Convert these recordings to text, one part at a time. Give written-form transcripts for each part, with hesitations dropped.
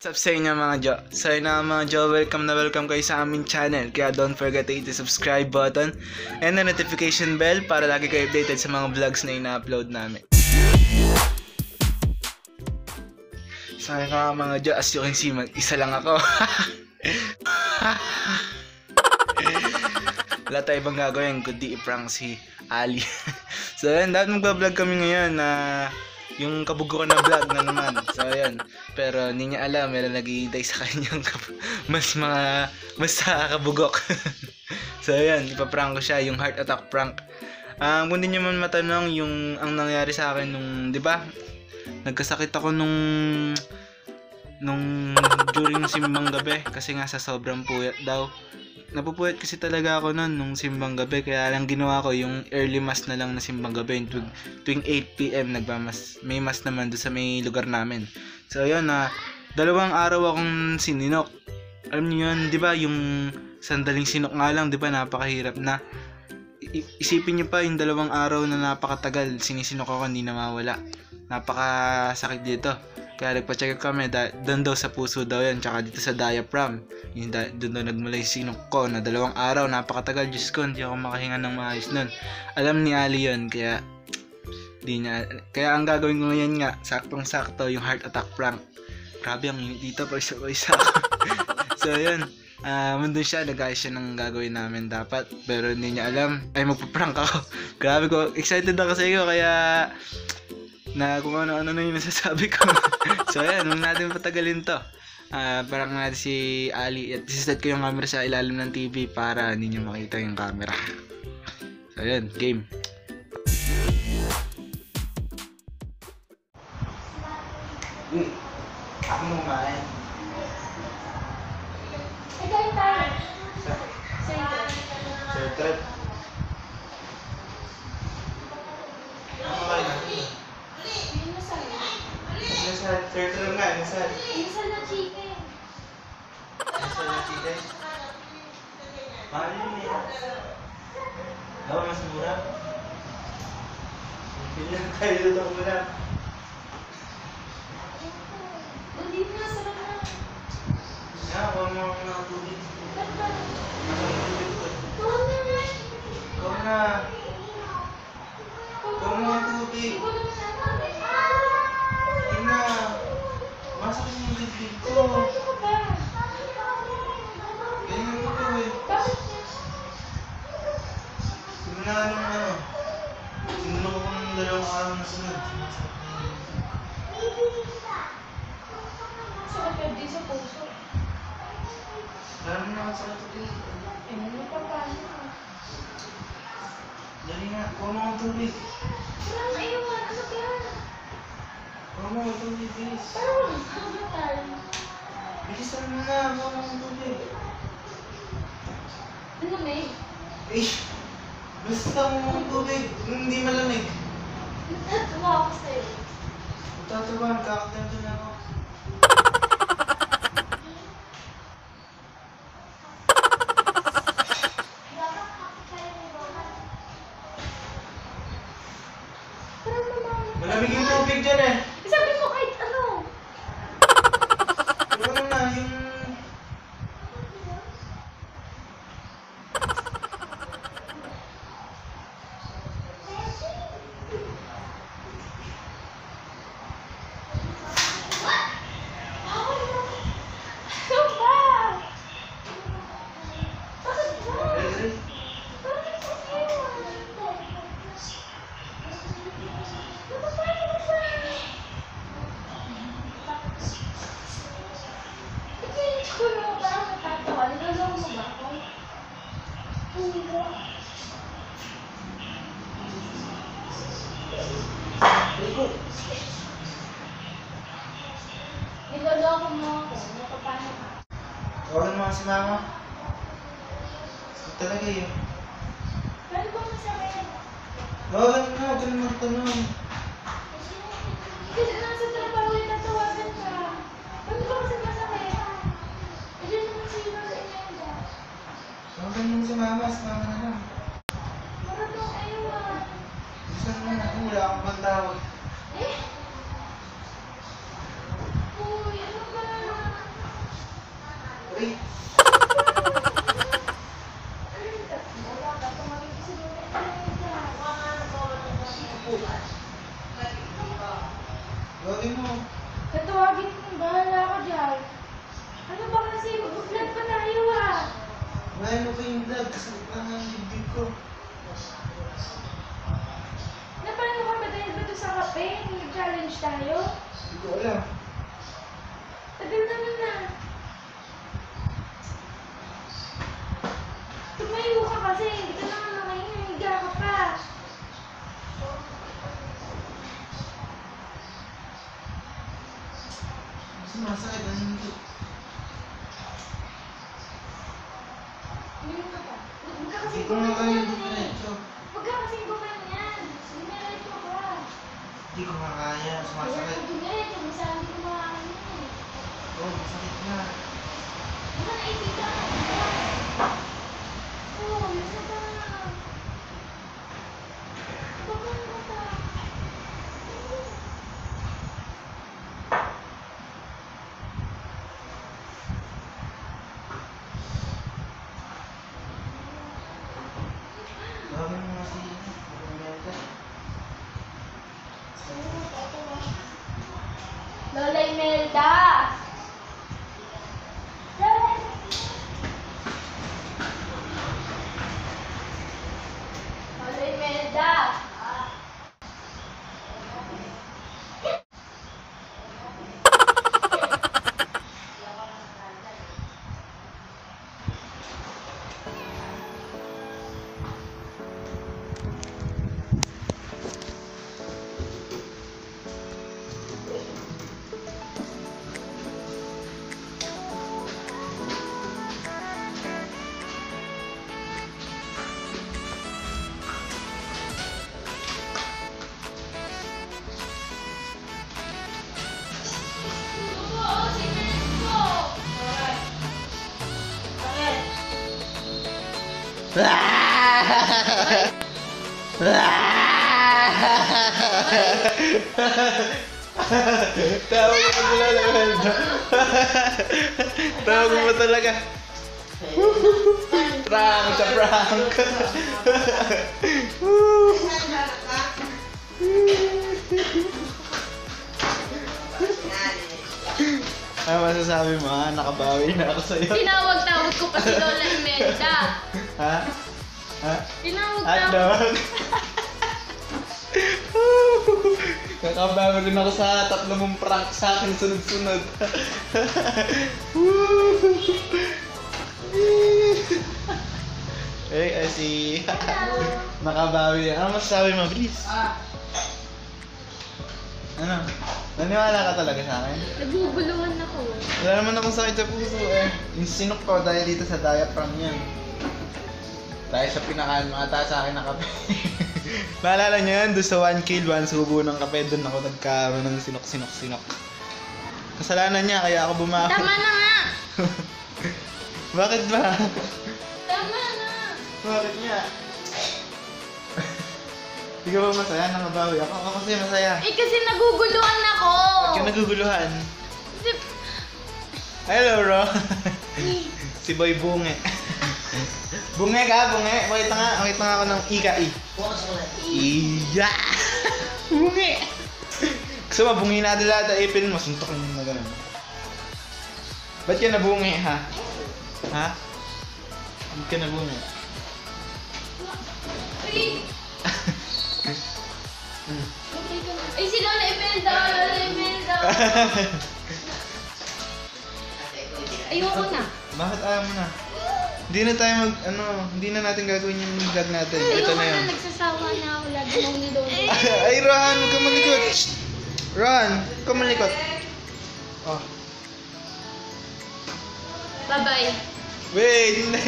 What's up sa inyo mga Jo? So yun na mga Jo, welcome kayo sa aming channel. Kaya don't forget to hit the subscribe button and the notification bell para lagi kayo updated sa mga vlogs na ina-upload namin. So yun na mga Jo, as you can see, mag-isa lang ako. Wala tayo ibang gagawin kundi i-prank si Ali. So yun, dapat magbablog kami ngayon na yung kabugo ko na vlog na naman. So ayan, pero hindi niya alam, meron nag-iintay sa kanyang mas kabugok. So ayan, ipaprank ko siya, yung heart attack prank. Kung hindi niyo man matanong yung ang nangyari sa akin nung, 'di ba? Nagkasakit ako nung during simbang gabi kasi nga sa sobrang puyat daw. Napupuyat kasi talaga ako noon nung simbang gabi, kaya lang ginawa ko yung early mass na lang na simbang gabi, tuwing 8 PM may mass naman doon sa may lugar namin. So ayun, 2 araw akong sininok. Alam niyo yun, 'di ba, yung sandaling sinok nga lang, 'di ba, napakahirap na. Isipin niyo pa yung 2 araw na napakatagal sinisinok ako, hindi na mawala. Napakasakit dito. Kaya nagpa-check up kami, doon daw sa puso daw yan, tsaka dito sa diaphragm. Doon daw nagmula yung sinok ko na 2 araw, napakatagal. Diyos ko, hindi ako makahinga ng maayos nun. Alam ni Ali yun, kaya ang gagawin ko ngayon nga, saktong-sakto, yung heart attack prank. Grabe ang dito, isa ako. So yun, doon siya, nag-ayos siya ng gagawin namin dapat, pero hindi niya alam, ay magpa-prank ako. Grabe ko, excited ako sa iyo, kaya na kung ano-ano na yung nasasabi ko. So ayan, huwag natin patagalin to. Parang natin si Ali at isiset ko yung camera sa ilalim ng TV para hindi nyo makita yung camera. So ayan, game. Ako mo kumain. Sir Trip. Turtle nga, nasaan? Minsan na chicken. Nasaan na chicken? Mahal yun eh. Dawa, mas mura. Bilang tayo dito muna. Hindi na, sarap na. Huwag mo ako ng tubig. Ba't ba? Ikaw na. Ikaw mo ang tubig. Masakit yung dibdib ko. Ganyan mo ko eh. Simula nung sinunod ko ng 2 araw na sunod. Sakit ka din sa puso. Alam mo na sakit ito eh. Ano pa paano? Dali nga, kuha mo ang tubig. Parang ayawan, ano kaya? Kuha mo ang tubig, bilis. Parang mamatay. Bilisan mo na, kuha mo ang tubig. Ano may? Eh, basta mo ang tubig, hindi malamig. Natuwa ako sa'yo. Tatawa, kakakanta na ako. Malamig yung tubig dyan eh. Sabi mo kahit ano. Ano na, yung... Ano ba? Bakit ba? Bakit ba sa'yo? Niloloko mo ako. Napapano ka? Tawagan mo si mama. Ito talaga yun. Paano ba masakit? Tawagan mo, huwag ka na magtanong. Kasi nasa trabaho yung natawagan ka. Paano ba kasi masakit? Hindi naman sa'yo na sa inenda. Tawagan mo si mama na lang. Maratong ayawan. Gusto mo na, wala akong magtawag. Eh? Uy, ano ba? Ay! Gawin mo. Tatawagin mo, bahala ka dyan. Ano ba kasi, mag-vlog pa tayo ah. Ngayon ko yung vlog, kasakit lang ang bibig ko. Napanood ka ba dahil ba ito sa kape? Nag-challenge tayo? Hindi ko alam. Tagal naman na. Tumayo ka kasi, hindi ka naman nakahinga, higa ka pa. Sumasakit ang hindi. Tumayo ka pa. Huwag ka kasi Hindi ko nga kaya gumanyan eh. dito. Huwag ka kasi gumanyan. Dinerecho ka. Hindi ko nga kaya, Kaya sumasakit. kung dinerecho, minsan hindi ko makakain eh. Oo, masakit na. Ano na ipiga ka? Oo, yun na ba? Bakit mo ba? Gawin mo kasi. Maganda. Lola Imelda! Lola! Lola Imelda! Tawag mo talaga. Tawag mo talaga. Prank sa prank. Ano masasabi mo ha? Nakabawi na ako sa'yo. Tinawag-tawag ko pa si Lola Imelda. Ha? Ha? Tinawag-tawag. Hotdog. Nakabawi rin ako sa 3 mong prank sa akin sunod-sunod. Eh, si... Nakabawi. Ano masasabi mo? Bilis. Ano? Naniwala ka talaga sa akin? Naguguluhan ako. Wala naman akong sakit sa puso eh. Yung sinok ko dahil dito sa diaphragm yan. Dahil sa pinakain mo ata sa akin ng kape. Naalala niyo yan? Doon sa 1 kill, 1 subo ng kape. Doon ako nagkaroon ng sinok. Kasalanan niya kaya ako bumawi. Tama na nga! Bakit ba? Tama na! Bakit niya? Hindi ka ba masaya? Nangabawi ako. Ako kasi masaya. Eh kasi naguguluhan ako! Ba't ka naguguluhan? Kasi- Hello, bro. Si Boy Bunge. Bunge ka, bunge. Pakita nga ako ng ika-i. Iya! Bunge! Gusto mo, bungi natin lahat ang ipin mo. Suntokin mo na ganun. Ba't ka nabungi, ha? Ha? Ba't ka nabungi? Uy! Ay, si Lola Imelda! Lola Imelda! Ayoko na. Bakit ayaw mo na? Hindi na tayo hindi na natin gagawin yung vlog natin. Ito Ayoko na yun. na, nagsasawa na ako. Lagi mong ni Lola. Ay, Rohan, huwag ka malikot. Shh! Rohan, huwag ka malikot. Oh. Bye-bye. Wait, hindi.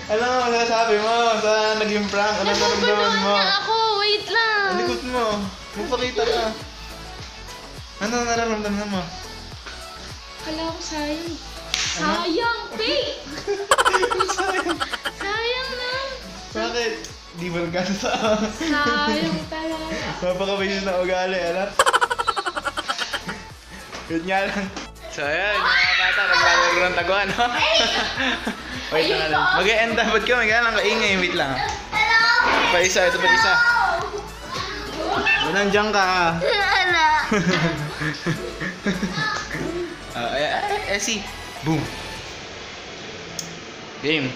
Ano nga masasabi mo sa naging prank? Ano naramdaman Naguguluhan mo? na ako. Wait lang. Malikot mo. Magpakita ka. Ano nararamdaman mo? Kala ko sayang. Ano? Sayang, Faye! Sayang na. Bakit? Di ba nagkasa? Sayang talaga. Napakabisis na ugali, ano? Yun nga lang. So, ayan, mga bata, naglalaro Tago ng tago, ano? Wait lang lang. Mag-e-end dapat kami, kaya lang kaingay. Wait lang. Pa isa, ito pa isa. Nandiyan ka. Ala. Si. Boom. Game.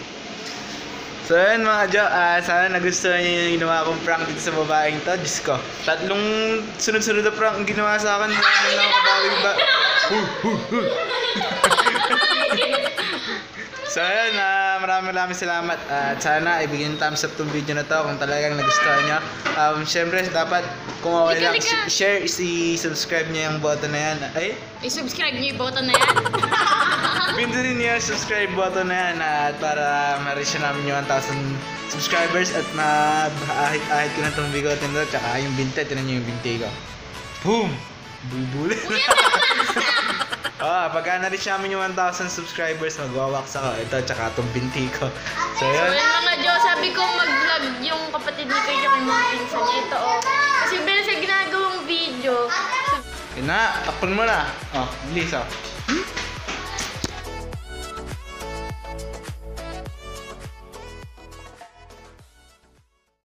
So yun mga Jo, sana nagustuhan niyo yung ginawa kong prank dito sa babaeng to. Diyos ko, 3 sunod-sunod na prank ang ginawa sa akin. Wala na kabawi ba? So yun, maraming salamat. At sana ibigyan yung thumbs up tong video na to kung talagang nagustuhan nyo. Siyempre dapat kung okay lang, share, subscribe nyo yung button na yan. Ay? I-subscribe niyo yung button na yan. Pindutin niyo yung subscribe button na yan at para ma-reach namin yung 1,000 subscribers at ma-ahit ko na itong bigotin doon tsaka yung binte, tinan niyo yung binte ko. Boom! Bulbulin. Pagka na-reach namin yung 1,000 subscribers, magwawax ako. Ito, tsaka itong binti ko. So, yun. So, yun mga Jo, sabi ko mag-vlog yung kapatid ni Kuya kay mga pinsan niya. Ito, oh. Kasi bilang sa ginagawang video. Yun na, takpan mo na. Bilis,